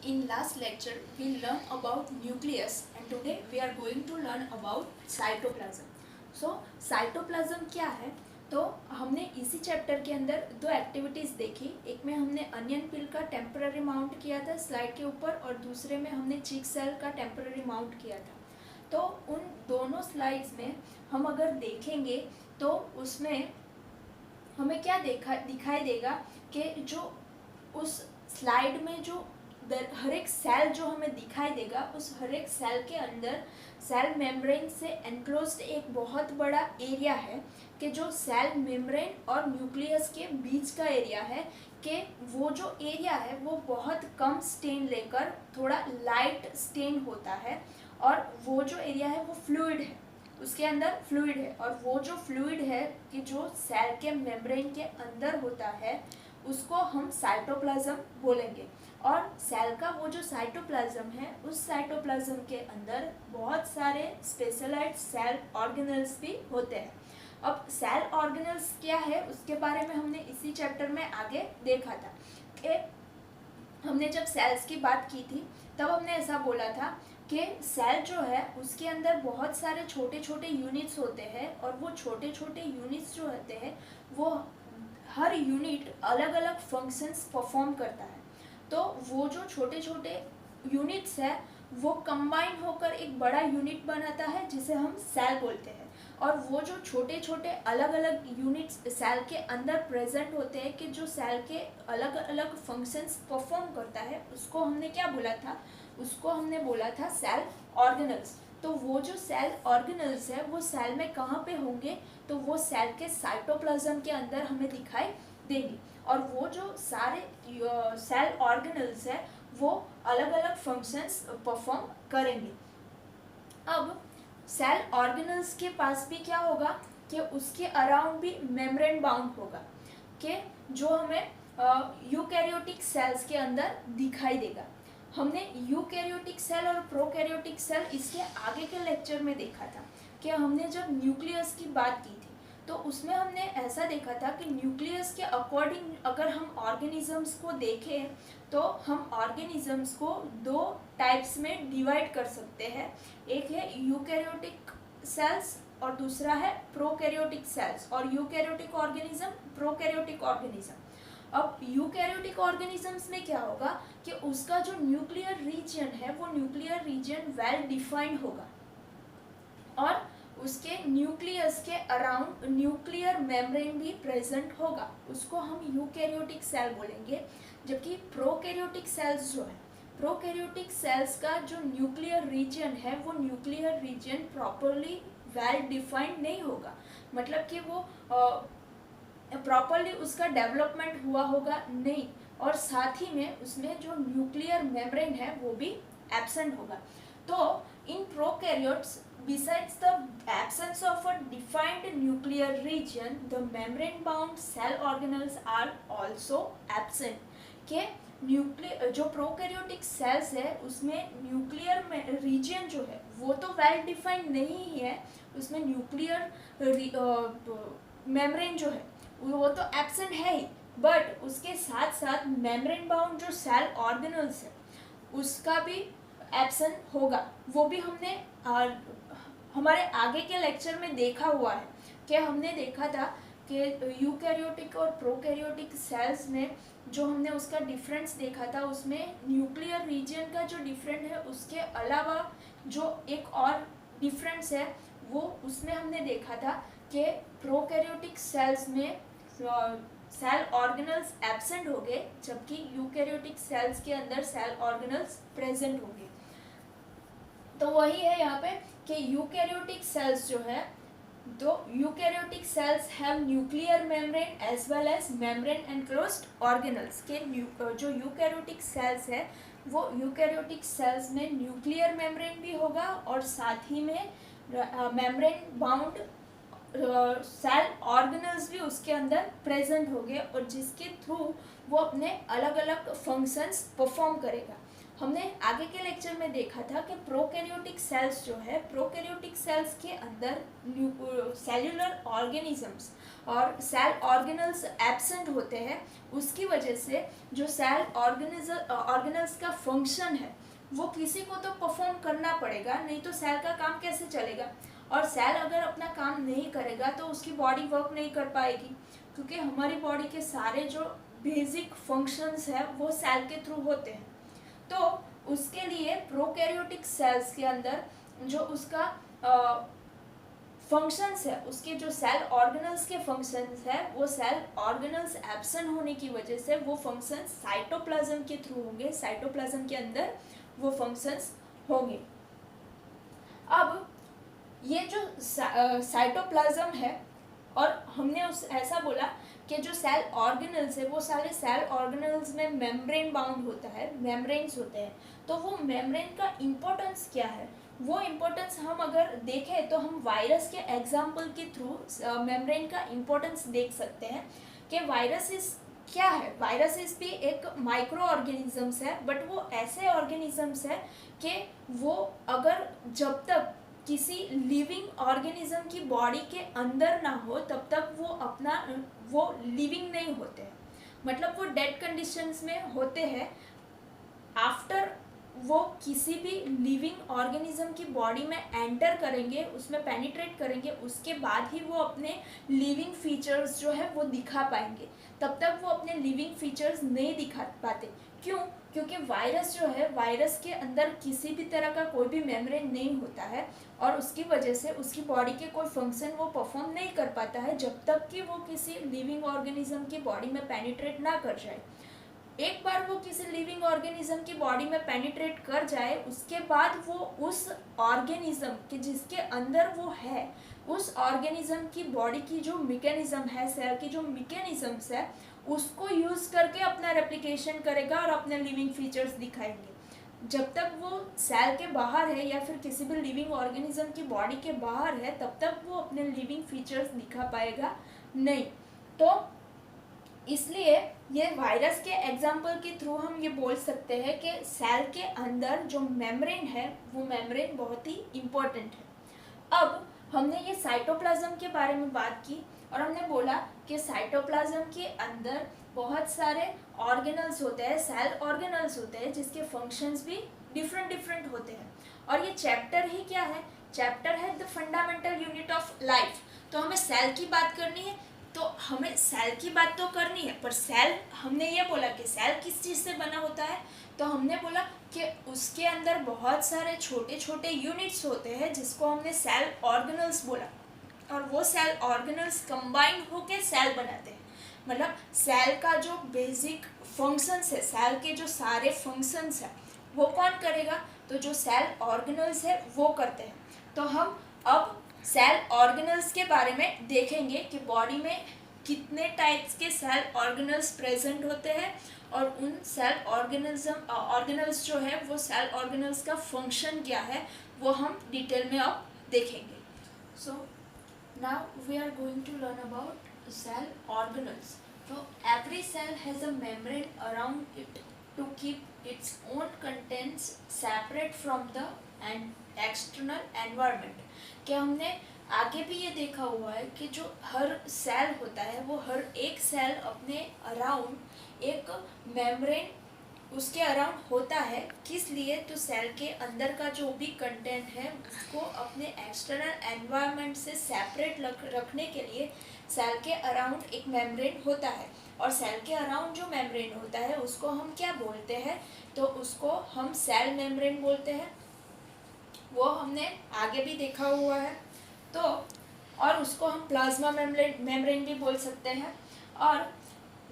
In last lecture, we learned about nucleus and today we are going to learn about cytoplasm. So, cytoplasm क्या है? तो हमने इसी chapter के अंदर दो एक्टिविटीज़ देखी. एक में हमने अनियन पिल का टेम्पररी माउंट किया था स्लाइड के ऊपर और दूसरे में हमने चिक सेल का टेम्पररी माउंट किया था. तो उन दोनों स्लाइड्स में हम अगर देखेंगे तो उसमें हमें क्या दिखाई देगा कि जो उस स्लाइड में जो हर एक सेल जो हमें दिखाई देगा उस हर एक सेल के अंदर सेल मेम्ब्रेन से एनक्लोज्ड एक बहुत बड़ा एरिया है कि जो सेल मेम्ब्रेन और न्यूक्लियस के बीच का एरिया है कि वो जो एरिया है वो बहुत कम स्टेन लेकर थोड़ा लाइट स्टेन होता है और वो जो एरिया है वो फ्लूइड है, उसके अंदर फ्लूइड है और वो जो फ्लूइड है कि जो सेल के मेम्ब्रेन के अंदर होता है उसको हम साइटोप्लाज्म बोलेंगे. और सेल का वो जो साइटोप्लाज्म है उस साइटोप्लाज्म के अंदर बहुत सारे स्पेशलाइज्ड सेल ऑर्गेनल्स भी होते हैं. अब सेल ऑर्गेनल्स क्या है उसके बारे में हमने इसी चैप्टर में आगे देखा था कि हमने जब सेल्स की बात की थी तब हमने ऐसा बोला था कि सेल जो है उसके अंदर बहुत सारे छोटे छोटे यूनिट्स होते हैं और वो छोटे छोटे यूनिट्स जो होते हैं वो हर यूनिट अलग अलग फंक्शंस परफॉर्म करता है. तो वो जो छोटे छोटे यूनिट्स है वो कंबाइन होकर एक बड़ा यूनिट बनाता है जिसे हम सेल बोलते हैं. और वो जो छोटे छोटे अलग अलग यूनिट्स सेल के अंदर प्रेजेंट होते हैं कि जो सेल के अलग अलग फंक्शंस परफॉर्म करता है उसको हमने क्या बोला था, उसको हमने बोला था सेल ऑर्गेनल्स. तो वो जो सेल ऑर्गेनल्स है वो सेल में कहाँ पे होंगे, तो वो सेल के साइटोप्लाज्म के अंदर हमें दिखाई देंगे. और वो जो सारे सेल ऑर्गेनल्स है वो अलग अलग फंक्शंस परफॉर्म करेंगे. अब सेल ऑर्गेनल्स के पास भी क्या होगा कि उसके अराउंड भी मेम्ब्रेन बाउंड होगा कि जो हमें यूकैरियोटिक सेल्स के अंदर दिखाई देगा. हमने यूकैरियोटिक सेल और प्रोकैरियोटिक सेल इसके आगे के लेक्चर में देखा था कि हमने जब न्यूक्लियस की बात की थी तो उसमें हमने ऐसा देखा था कि न्यूक्लियस के अकॉर्डिंग अगर हम ऑर्गेनिजम्स को देखें तो हम ऑर्गेनिजम्स को दो टाइप्स में डिवाइड कर सकते हैं. एक है यूकैरियोटिक सेल्स और दूसरा है प्रोकैरियोटिक सेल्स. और यूकैरियोटिक ऑर्गेनिज्म, प्रोकैरियोटिक ऑर्गेनिज्म. अब यूकैरियोटिक ऑर्गेनिजम्स में क्या होगा कि उसका जो न्यूक्लियर रीजन है वो न्यूक्लियर रीजन वेल डिफाइंड होगा और उसके न्यूक्लियस के अराउंड न्यूक्लियर मेम्ब्रेन भी प्रेजेंट होगा, उसको हम यूकैरियोटिक सेल बोलेंगे. जबकि प्रोकैरियोटिक सेल्स जो है, प्रोकैरियोटिक सेल्स का जो न्यूक्लियर रीजन है वो nuclear region properly well defined नहीं होगा, मतलब कि वो प्रॉपरली उसका डेवलपमेंट हुआ होगा नहीं, और साथ ही में उसमें जो न्यूक्लियर मेम्ब्रेन है वो भी एब्सेंट होगा. तो in prokaryotes besides the absence of a defined nuclear region, the membrane bound cell organelles are also absent. के न्यूक्लियर जो प्रोकैरियोटिक सेल्स है उसमें न्यूक्लियर रीजन जो है वो तो वेल डिफाइंड नहीं है, उसमें न्यूक्लियर मेम्ब्रेन जो है वो तो एब्सेंट है ही, बट उसके साथ साथ मेम्ब्रेन बाउंड जो सेल ऑर्गेनल्स है उसका भी एब्सेंट होगा. वो भी हमने हमारे आगे के लेक्चर में देखा हुआ है कि हमने देखा था कि यूकैरियोटिक और प्रोकैरियोटिक सेल्स में जो हमने उसका डिफरेंस देखा था उसमें न्यूक्लियर रीजन का जो डिफरेंस है उसके अलावा जो एक और डिफरेंस है वो उसमें हमने देखा था कि प्रोकैरियोटिक सेल्स में सेल ऑर्गेनल्स एब्सेंट हो गए जबकि यूकैरियोटिक सेल्स के अंदर सेल ऑर्गेनल्स प्रेजेंट हो गए. तो वही है यहाँ पे कि यूकैरियोटिक सेल्स जो है, तो eukaryotic cells have nuclear membrane as well as membrane enclosed organelles. के जो यूकैरियोटिक सेल्स है वो यूकैरियोटिक सेल्स में न्यूक्लियर मेम्ब्रेन भी होगा और साथ ही में मेम्ब्रेन बाउंड सेल ऑर्गेनल्स भी उसके अंदर प्रेजेंट होंगे और जिसके थ्रू वो अपने अलग अलग फंक्शंस परफॉर्म करेगा. हमने आगे के लेक्चर में देखा था कि प्रोकैरियोटिक सेल्स जो है, प्रोकैरियोटिक सेल्स के अंदर सेल्यूलर ऑर्गेनिजम्स और सेल ऑर्गेनल्स एब्सेंट होते हैं। उसकी वजह से जो सेल ऑर्गेनल्स का फंक्शन है वो किसी को तो परफॉर्म करना पड़ेगा, नहीं तो सेल का काम कैसे चलेगा। और सेल अगर अपना काम नहीं करेगा तो उसकी बॉडी वर्क नहीं कर पाएगी, क्योंकि हमारी बॉडी के सारे जो बेसिक फंक्शंस है वो सेल के थ्रू होते हैं। तो उसके लिए प्रोकैरियोटिक सेल्स के अंदर जो उसका फंक्शंस है, उसके जो सेल ऑर्गेनल्स के फंक्शंस है, वो सेल ऑर्गेनल्स एब्सेंट होने की वजह से वो फंक्शंस साइटोप्लाज्म के थ्रू होंगे, साइटोप्लाज्म के अंदर वो फंक्शंस होंगे। अब ये जो साइटोप्लाज्म है, और हमने उस ऐसा बोला कि जो सेल ऑर्गेनल्स है वो सारे सेल ऑर्गेनल्स में मेम्ब्रेन बाउंड होता है, मेम्ब्रेन्स होते हैं। तो वो मेम्ब्रेन का इम्पोर्टेंस क्या है, वो इम्पोर्टेंस हम अगर देखें तो हम वायरस के एग्जाम्पल के थ्रू मेम्ब्रेन का इम्पोर्टेंस देख सकते हैं कि वायरसेस क्या है। वायरसेस भी एक माइक्रो ऑर्गेनिजम्स है, बट वो ऐसे ऑर्गेनिजम्स है कि वो अगर जब तक किसी लिविंग ऑर्गेनिज्म की बॉडी के अंदर ना हो तब तक वो लिविंग नहीं होते हैं, मतलब वो डेड कंडीशंस में होते हैं। आफ्टर वो किसी भी लिविंग ऑर्गेनिज्म की बॉडी में एंटर करेंगे, उसमें पेनिट्रेट करेंगे, उसके बाद ही वो अपने लिविंग फीचर्स जो है वो दिखा पाएंगे। तब तक वो अपने लिविंग फीचर्स नहीं दिखा पाते। क्यों? क्योंकि वायरस जो है, वायरस के अंदर किसी भी तरह का कोई भी मेम्ब्रेन नहीं होता है, और उसकी वजह से उसकी बॉडी के कोई फंक्शन वो परफॉर्म नहीं कर पाता है जब तक कि वो किसी लिविंग ऑर्गेनिज्म की बॉडी में पेनिट्रेट ना कर जाए। एक बार वो किसी लिविंग ऑर्गेनिज्म की बॉडी में पेनिट्रेट कर जाए, उसके बाद वो उस ऑर्गेनिज्म के जिसके अंदर वो है, उस ऑर्गेनिज्म की बॉडी की जो मैकेनिज्म है, सेल की जो मैकेनिज्म्स है, उसको यूज़ करके अपना रेप्लिकेशन करेगा और अपने लिविंग फीचर्स दिखाएंगे। जब तक वो सेल के बाहर है या फिर किसी भी लिविंग ऑर्गेनिज्म की बॉडी के बाहर है, तब तक वो अपने लिविंग फीचर्स दिखा पाएगा नहीं। तो इसलिए ये वायरस के एग्जाम्पल के थ्रू हम ये बोल सकते हैं कि सेल के अंदर जो मेम्ब्रेन है वो मेम्ब्रेन बहुत ही इम्पोर्टेंट है। अब हमने ये साइटोप्लाज्म के बारे में बात की, और हमने बोला कि साइटोप्लाज्म के अंदर बहुत सारे ऑर्गेनल्स होते हैं, सेल ऑर्गेनल्स होते हैं, जिसके फंक्शंस भी डिफरेंट होते हैं। और ये चैप्टर ही क्या है? चैप्टर है the fundamental unit of life. तो हमें सेल की बात करनी है, तो हमें सेल की बात तो करनी है, पर सेल हमने ये बोला कि सेल किस चीज़ से बना होता है, तो हमने बोला कि उसके अंदर बहुत सारे छोटे छोटे यूनिट्स होते हैं जिसको हमने सेल ऑर्गेनल्स बोला, और वो सेल ऑर्गेनल्स कंबाइन होके सेल बनाते हैं। मतलब सेल का जो बेसिक फंक्शंस है, सेल के जो सारे फंक्शंस है वो कौन करेगा? तो जो सेल ऑर्गेनल्स है वो करते हैं। तो हम अब सेल ऑर्गेनल्स के बारे में देखेंगे कि बॉडी में कितने टाइप्स के सेल ऑर्गेनल्स प्रेजेंट होते हैं, और उन सेल ऑर्गेनल्स जो है वो सेल ऑर्गेनल्स का फंक्शन क्या है वो हम डिटेल में अब देखेंगे। So now we are going to learn about cell organelles. तो every cell has a membrane around it to keep its own contents separate from the external environment. क्या हमने आगे भी ये देखा हुआ है कि जो हर सेल होता है वो हर एक सेल अपने अराउंड एक मेम्ब्रेन उसके अराउंड होता है। किस लिए? तो सेल के अंदर का जो भी कंटेंट है उसको अपने एक्सटर्नल एनवायरनमेंट से सेपरेट रखने के लिए सेल के अराउंड एक मेम्ब्रेन होता है। और सेल के अराउंड जो मेम्ब्रेन होता है उसको हम क्या बोलते हैं? तो उसको हम सेल मेम्ब्रेन बोलते हैं। वो हमने आगे भी देखा हुआ है। तो और उसको हम प्लाज्मा मेम्ब्रेन भी बोल सकते हैं। और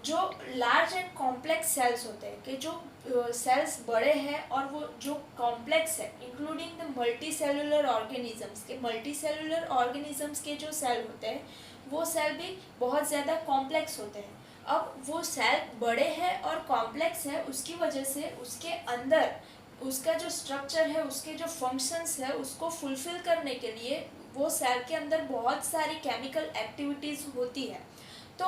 जो लार्ज एंड कॉम्प्लेक्स सेल्स होते हैं, कि जो सेल्स बड़े हैं और वो जो कॉम्प्लेक्स है, including the multi cellular organisms के जो सेल होते हैं वो सेल भी बहुत ज़्यादा कॉम्प्लेक्स होते हैं। अब वो सेल बड़े हैं और कॉम्प्लेक्स है, उसकी वजह से उसके अंदर उसका जो स्ट्रक्चर है, उसके जो फंक्शंस है, उसको फुलफिल करने के लिए वो सेल के अंदर बहुत सारी केमिकल एक्टिविटीज़ होती है। तो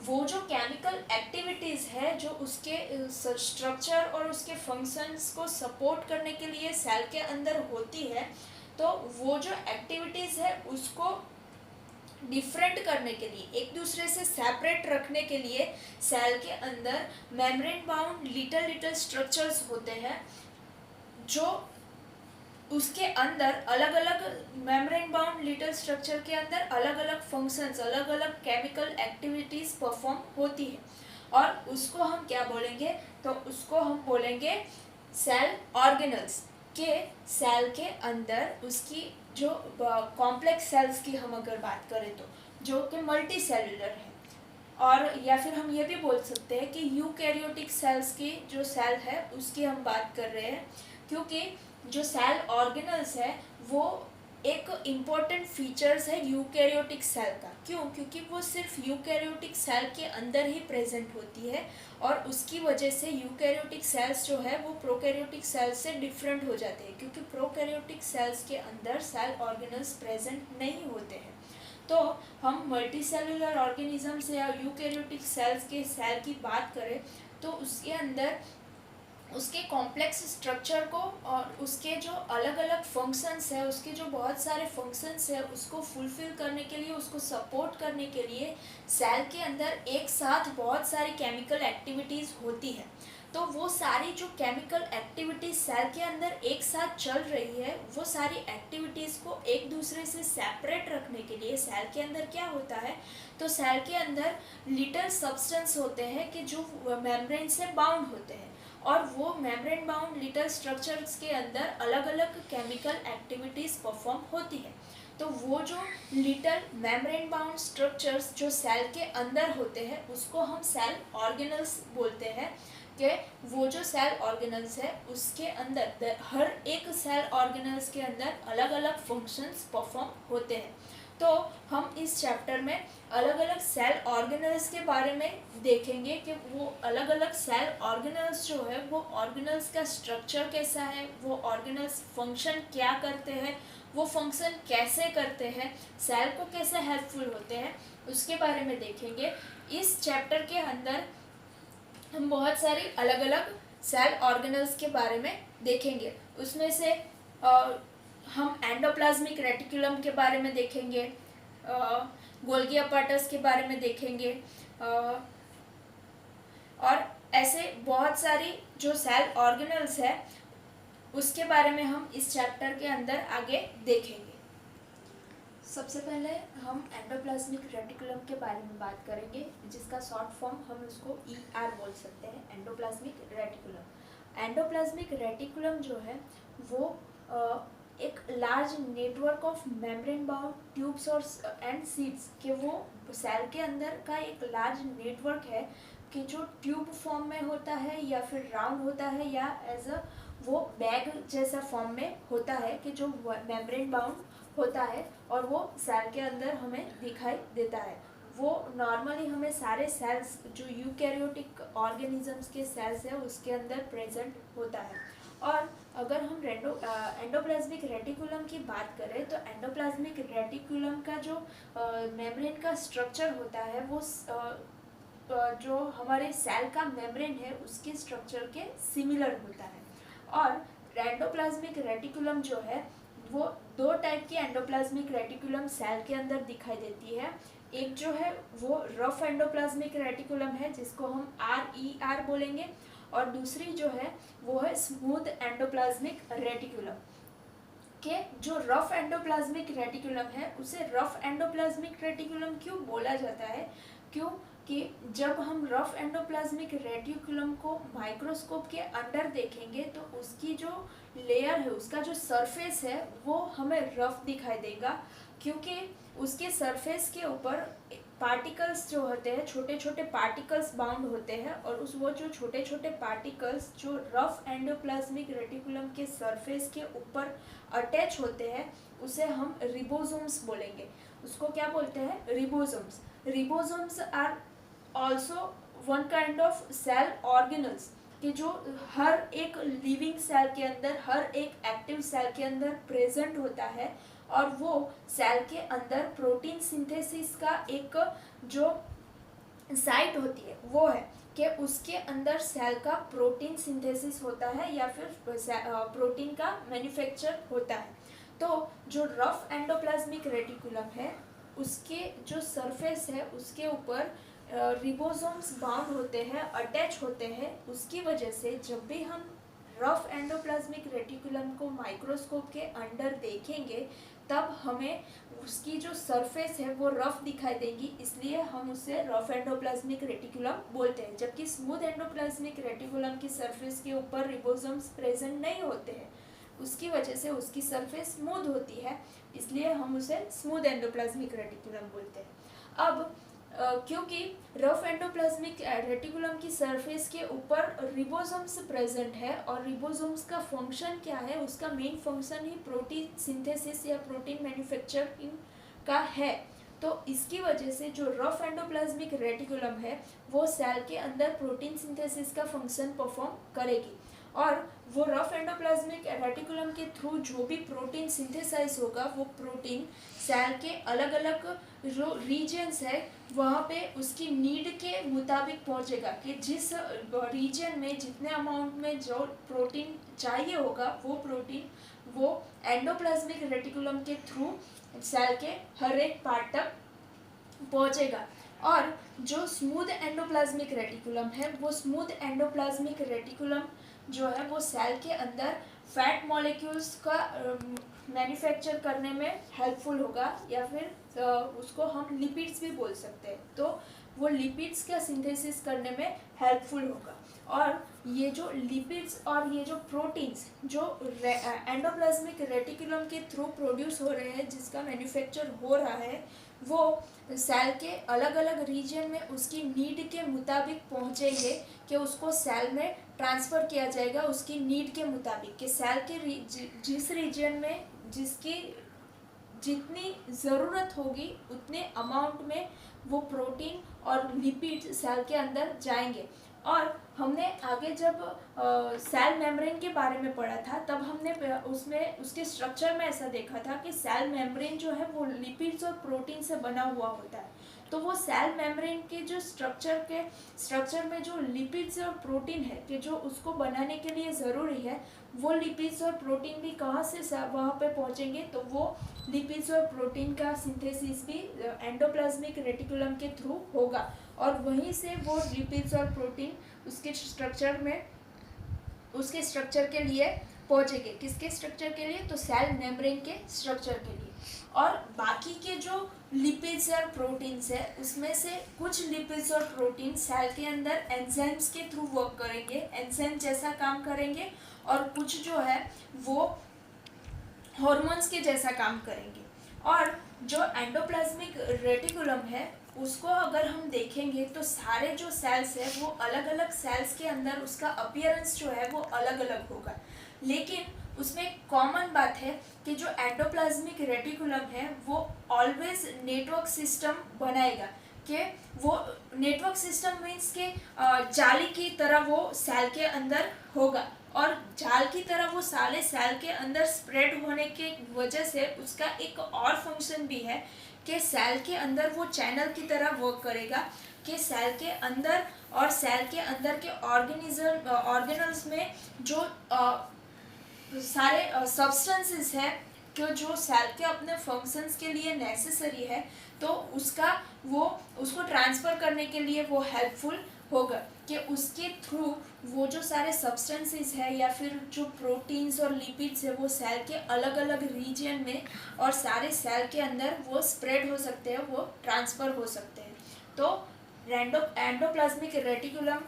वो जो केमिकल एक्टिविटीज़ है जो उसके स्ट्रक्चर और उसके फंक्शंस को सपोर्ट करने के लिए सेल के अंदर होती है, तो वो जो एक्टिविटीज़ है उसको डिफरेंट करने के लिए, एक दूसरे से सेपरेट रखने के लिए सेल के अंदर membrane bound little little structures होते हैं, जो उसके अंदर अलग अलग मेम्ब्रेन बाउंड लिटिल स्ट्रक्चर के अंदर अलग अलग फंक्शंस, अलग अलग केमिकल एक्टिविटीज परफॉर्म होती है। और उसको हम क्या बोलेंगे, तो उसको हम बोलेंगे सेल ऑर्गेनल्स। के सेल के अंदर उसकी जो कॉम्प्लेक्स सेल्स की हम अगर बात करें तो जो कि मल्टी सेलुलर है, और या फिर हम ये भी बोल सकते हैं कि यूकैरियोटिक सेल्स की जो सेल है उसकी हम बात कर रहे हैं, क्योंकि जो सेल ऑर्गेनल्स है वो एक इम्पॉर्टेंट फीचर्स है यूकैरियोटिक सेल का। क्यों? क्योंकि वो सिर्फ यूकैरियोटिक सेल के अंदर ही प्रेजेंट होती है, और उसकी वजह से यूकैरियोटिक सेल्स जो है वो प्रोकैरियोटिक सेल्स से डिफरेंट हो जाते हैं, क्योंकि प्रोकैरियोटिक सेल्स के अंदर सेल ऑर्गेनल्स प्रेजेंट नहीं होते हैं। तो हम मल्टी सेलुलर ऑर्गेनिजम्स या यूकैरियोटिक सेल्स के सेल की बात करें तो उसके अंदर उसके कॉम्प्लेक्स स्ट्रक्चर को और उसके जो अलग अलग फंक्शंस है, उसके जो बहुत सारे फंक्शंस है उसको फुलफिल करने के लिए, उसको सपोर्ट करने के लिए सेल के अंदर एक साथ बहुत सारी केमिकल एक्टिविटीज़ होती है। तो वो सारी जो केमिकल एक्टिविटीज़ सेल के अंदर एक साथ चल रही है, वो सारी एक्टिविटीज़ को एक दूसरे से सेपरेट रखने के लिए सेल के अंदर क्या होता है, तो सेल के अंदर लिटिल सब्सटेंस होते हैं कि जो मेम्ब्रेन से बाउंड होते हैं, और वो मेम्ब्रेन बाउंड लिटिल स्ट्रक्चर्स के अंदर अलग अलग केमिकल एक्टिविटीज़ परफॉर्म होती है। तो वो जो लिटिल मेम्ब्रेन बाउंड स्ट्रक्चर्स जो सेल के अंदर होते हैं उसको हम सेल ऑर्गेनल्स बोलते हैं। कि वो जो सेल ऑर्गेनल्स है उसके अंदर हर एक सेल ऑर्गेनल्स के अंदर अलग अलग फंक्शंस परफॉर्म होते हैं। तो हम इस चैप्टर में अलग अलग सेल ऑर्गेनल्स के बारे में देखेंगे कि वो अलग अलग सेल ऑर्गेनल्स जो है वो ऑर्गेनल्स का स्ट्रक्चर कैसा है, वो ऑर्गेनल्स फंक्शन क्या करते हैं, वो फंक्शन कैसे करते हैं, सेल को कैसे हेल्पफुल होते हैं, उसके बारे में देखेंगे। इस चैप्टर के अंदर हम बहुत सारी अलग अलग सेल ऑर्गेनल्स के बारे में देखेंगे। उसमें से हम एंडोप्लाज्मिक रेटिकुलम के बारे में देखेंगे, गोल्गी अपैरेटस के बारे में देखेंगे, और ऐसे बहुत सारी जो सेल ऑर्गेनल्स है उसके बारे में हम इस चैप्टर के अंदर आगे देखेंगे। सबसे पहले हम एंडोप्लाज्मिक रेटिकुलम के बारे में बात करेंगे, जिसका शॉर्ट फॉर्म हम उसको ER बोल सकते हैं, एंडोप्लाज्मिक रेटिकुलम। एंडोप्लाज्मिक रेटिकुलम जो है वो एक large network of membrane bound tubes और एंड सीड्स के वो सेल के अंदर का एक लार्ज नेटवर्क है कि जो ट्यूब फॉर्म में होता है या फिर राउंड होता है या एज अ वो बैग जैसा फॉर्म में होता है कि जो मेम्ब्रेन बाउंड होता है और वो सेल के अंदर हमें दिखाई देता है। वो नॉर्मली हमें सारे सेल्स जो यूकैरियोटिक ऑर्गेनिजम्स के सेल्स है उसके अंदर प्रेजेंट होता है। और अगर हम एंडोप्लाज्मिक रेटिकुलम की बात करें तो एंडोप्लाज्मिक रेटिकुलम का जो मेम्ब्रेन का स्ट्रक्चर होता है वो जो हमारे सेल का मेम्ब्रेन है उसके स्ट्रक्चर के सिमिलर होता है। और एंडोप्लाज्मिक रेटिकुलम जो है वो दो टाइप की एंडोप्लाज्मिक रेटिकुलम सेल के अंदर दिखाई देती है। एक जो है वो रफ एंडोप्लाज्मिक रेटिकुलम है जिसको हम RER बोलेंगे, और दूसरी जो है वो है स्मूथ एंडोप्लाज्मिक रेटिकुलम। के जो रफ एंडोप्लाज्मिक रेटिकुलम है उसे रफ एंडोप्लाज्मिक रेटिकुलम क्यों बोला जाता है, क्यों कि जब हम रफ एंडोप्लाज्मिक रेटिकुलम को माइक्रोस्कोप के अंदर देखेंगे तो उसकी जो लेयर है, उसका जो सरफेस है वो हमें रफ दिखाई देगा, क्योंकि उसके सरफेस के ऊपर पार्टिकल्स जो होते हैं, छोटे छोटे पार्टिकल्स बाउंड होते हैं, और वो जो छोटे छोटे पार्टिकल्स जो रफ एंडोप्लाज्मिक रेटिकुलम के सरफेस के ऊपर अटैच होते हैं उसे हम रिबोसोम्स बोलेंगे। उसको क्या बोलते हैं? Ribosomes. Ribosomes are also one kind of cell organelles कि जो हर एक लिविंग सेल के अंदर, हर एक एक्टिव सेल के अंदर प्रेजेंट होता है, और वो सेल के अंदर प्रोटीन सिंथेसिस का एक जो साइट होती है वो है कि उसके अंदर सेल का प्रोटीन सिंथेसिस होता है या फिर प्रोटीन का मैन्युफैक्चर होता है। तो जो रफ एंडोप्लाज्मिक रेटिकुलम है उसके जो सरफेस है उसके ऊपर रिबोसोम्स बाउंड होते हैं, अटैच होते हैं। उसकी वजह से जब भी हम रफ एंडोप्लाज्मिक रेटिकुलम को माइक्रोस्कोप के अंडर देखेंगे तब हमें उसकी जो सरफेस है वो रफ दिखाई देगी, इसलिए हम उसे रफ एंडोप्लाज्मिक रेटिकुलम बोलते हैं। जबकि स्मूथ एंडोप्लाज्मिक रेटिकुलम की सरफेस के ऊपर रिबोसोम्स प्रेजेंट नहीं होते हैं, उसकी वजह से उसकी सरफेस स्मूथ होती है, इसलिए हम उसे स्मूथ एंडोप्लाज्मिक रेटिकुलम बोलते हैं। अब क्योंकि रफ एंडोप्लाज्मिक रेटिकुलम की सरफेस के ऊपर रिबोसोम्स प्रेजेंट है और रिबोसोम्स का फंक्शन क्या है, उसका मेन फंक्शन ही प्रोटीन सिंथेसिस या प्रोटीन मैन्युफैक्चरिंग का है। तो इसकी वजह से जो रफ एंडोप्लाज्मिक रेटिकुलम है वो सेल के अंदर प्रोटीन सिंथेसिस का फंक्शन परफॉर्म करेगी और वो रफ एंडोप्लाज्मिक रेटिकुलम के थ्रू जो भी प्रोटीन सिंथेसाइज होगा वो प्रोटीन सेल के अलग अलग जो रीजन्स है वहाँ पे उसकी नीड के मुताबिक पहुँचेगा कि जिस रीजन में जितने अमाउंट में जो प्रोटीन चाहिए होगा वो प्रोटीन वो एंडोप्लाज्मिक रेटिकुलम के थ्रू सेल के हर एक पार्ट तक पहुँचेगा। और जो स्मूथ एंडोप्लाज्मिक रेटिकुलम है वो स्मूथ एंडोप्लाज्मिक रेटिकुलम जो है वो सेल के अंदर फैट मॉलिक्यूल्स का मैन्युफैक्चर करने में हेल्पफुल होगा या फिर उसको हम लिपिड्स भी बोल सकते हैं। तो वो लिपिड्स का सिंथेसिस करने में हेल्पफुल होगा। और ये जो लिपिड्स और ये जो प्रोटीन्स जो एंडोप्लाज्मिक रेटिकुलम के थ्रू प्रोड्यूस हो रहे हैं, जिसका मैन्युफैक्चर हो रहा है, वो सेल के अलग अलग रीजन में उसकी नीड के मुताबिक पहुँचेंगे कि उसको सेल में ट्रांसफ़र किया जाएगा उसकी नीड के मुताबिक कि सेल के जिस रीजन में जिसकी जितनी ज़रूरत होगी उतने अमाउंट में वो प्रोटीन और लिपिड सेल के अंदर जाएंगे। और हमने आगे जब सेल मेम्ब्रेन के बारे में पढ़ा था तब हमने उसमें उसके स्ट्रक्चर में ऐसा देखा था कि सेल मेम्ब्रेन जो है वो लिपिड्स और प्रोटीन से बना हुआ होता है। तो वो सेल मेम्ब्रेन के जो स्ट्रक्चर में जो लिपिड्स और प्रोटीन है कि जो उसको बनाने के लिए ज़रूरी है, वो लिपिड्स और प्रोटीन भी कहाँ से वहाँ पे पहुँचेंगे, तो वो लिपिड्स और प्रोटीन का सिंथेसिस भी एंडोप्लाज्मिक रेटिकुलम के थ्रू होगा और वहीं से वो लिपिड्स और प्रोटीन उसके स्ट्रक्चर के लिए पहुँचेंगे। किसके स्ट्रक्चर के लिए, तो सेल मेम्ब्रेन के स्ट्रक्चर के लिए। और बाकी के जो लिपिड्स और प्रोटीन्स है उसमें से कुछ लिपिड्स और प्रोटीन सेल के अंदर एंजाइम्स के थ्रू वर्क करेंगे, एंजाइम जैसा काम करेंगे, और कुछ जो है वो हॉर्मोन्स के जैसा काम करेंगे। और जो एंडोप्लाज्मिक रेटिकुलम है उसको अगर हम देखेंगे तो सारे जो सेल्स है वो अलग अलग सेल्स के अंदर उसका अपीयरेंस जो है वो अलग अलग होगा, लेकिन उसमें कॉमन बात है कि जो एंडोप्लाज्मिक रेटिकुलम है वो ऑलवेज नेटवर्क सिस्टम बनाएगा। कि वो नेटवर्क सिस्टम मीन्स के जाली की तरह वो सेल के अंदर होगा और जाल की तरह वो सारे सेल के अंदर स्प्रेड होने के वजह से उसका एक और फंक्शन भी है कि सेल के अंदर वो चैनल की तरह वर्क करेगा कि सेल के अंदर और सेल के अंदर के ऑर्गेनल्स में जो सारे सब्सटेंसेस है कि जो सेल के अपने फंक्शंस के लिए नेसेसरी है, तो उसको ट्रांसफ़र करने के लिए वो हेल्पफुल होगा कि उसके थ्रू वो जो सारे सब्सटेंसेस है या फिर जो प्रोटीन्स और लिपिड्स है वो सेल के अलग अलग रीजन में और सारे सेल के अंदर वो स्प्रेड हो सकते हैं, वो ट्रांसफ़र हो सकते हैं। तो एंडोप्लाज्मिक रेटिकुलम,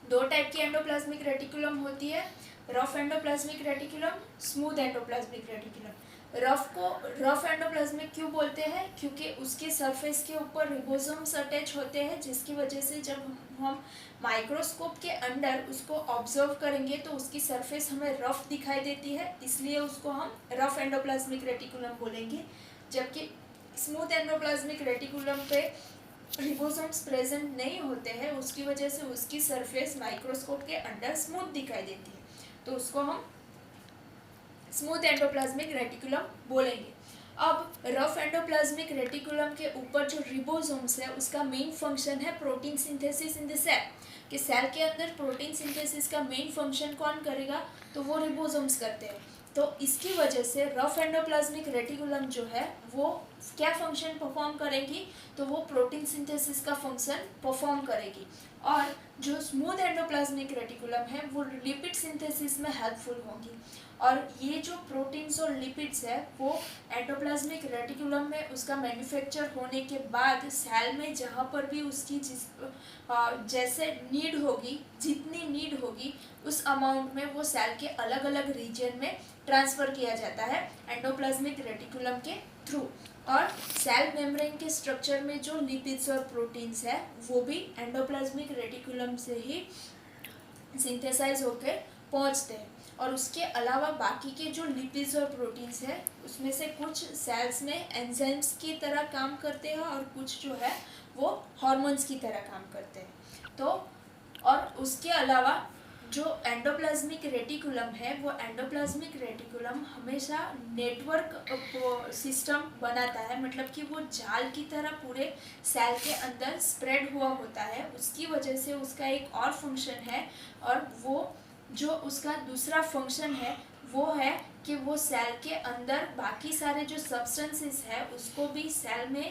दो टाइप की एंडोप्लाज्मिक रेटिकुलम होती है, rough endoplasmic reticulum, smooth endoplasmic reticulum. Rough endoplasmic क्यों बोलते हैं, क्योंकि उसके सरफेस के ऊपर रिबोसोम्स अटैच होते हैं, जिसकी वजह से जब हम माइक्रोस्कोप के अंदर उसको ऑब्जर्व करेंगे तो उसकी सरफेस हमें रफ दिखाई देती है, इसलिए उसको हम रफ एंडोप्लाज्मिक रेटिकुलम बोलेंगे। जबकि स्मूथ एंडोप्लाज्मिक रेटिकुलम पे रिबोसोम्स प्रेजेंट नहीं होते हैं, उसकी वजह से उसकी सरफेस माइक्रोस्कोप के अंदर स्मूथ दिखाई देती है, तो उसको हम स्मूथ एंडोप्लाज्मिक रेटिकुलम बोलेंगे। अब रफ एंडोप्लाज्मिक रेटिकुलम के ऊपर जो रिबोसोम्स है उसका मेन फंक्शन है protein synthesis in the cell, कि सेल के अंदर प्रोटीन सिंथेसिस का मेन फंक्शन कौन करेगा, तो वो रिबोसोम्स करते हैं। तो इसकी वजह से रफ एंडोप्लाज्मिक रेटिकुलम जो है वो क्या फंक्शन परफॉर्म करेगी, तो वो प्रोटीन सिंथेसिस का फंक्शन परफॉर्म करेगी। और जो स्मूथ एंडोप्लाज्मिक रेटिकुलम है वो लिपिड सिंथेसिस में हेल्पफुल होगी। और ये जो प्रोटीन्स और लिपिड्स है वो एंडोप्लाज्मिक रेटिकुलम में उसका मैन्युफैक्चर होने के बाद सेल में जहाँ पर भी उसकी जैसे नीड होगी, जितनी नीड होगी उस अमाउंट में वो सेल के अलग अलग रीजन में ट्रांसफ़र किया जाता है एंडोप्लाज्मिक रेटिकुलम के थ्रू। और सेल मेम्ब्रेन के स्ट्रक्चर में जो लिपिड्स और प्रोटीन्स है वो भी एंडोप्लाज्मिक रेटिकुलम से ही सिंथेसाइज होकर पहुंचते हैं। और उसके अलावा बाकी के जो लिपिड्स और प्रोटीन्स है उसमें से कुछ सेल्स में एंजाइम्स की तरह काम करते हैं और कुछ जो है वो हार्मोन्स की तरह काम करते हैं। तो और उसके अलावा जो एंडोप्लाज्मिक रेटिकुलम है वो एंडोप्लाज्मिक रेटिकुलम हमेशा नेटवर्क सिस्टम बनाता है, मतलब कि वो जाल की तरह पूरे सेल के अंदर स्प्रेड हुआ होता है। उसकी वजह से उसका एक और फंक्शन है, और वो जो उसका दूसरा फंक्शन है वो है कि वो सेल के अंदर बाकी सारे जो सब्सटेंसेस है उसको भी सेल में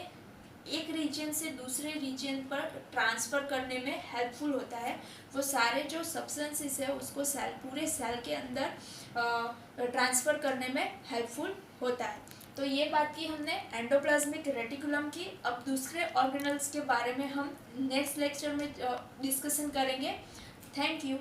एक रीजन से दूसरे रीजन पर ट्रांसफ़र करने में हेल्पफुल होता है। वो सारे जो सब्सटेंसेस है उसको पूरे सेल के अंदर ट्रांसफ़र करने में हेल्पफुल होता है। तो ये बात की हमने एंडोप्लाज्मिक रेटिकुलम की। अब दूसरे ऑर्गेनल्स के बारे में हम नेक्स्ट लेक्चर में डिस्कशन करेंगे। Thank you.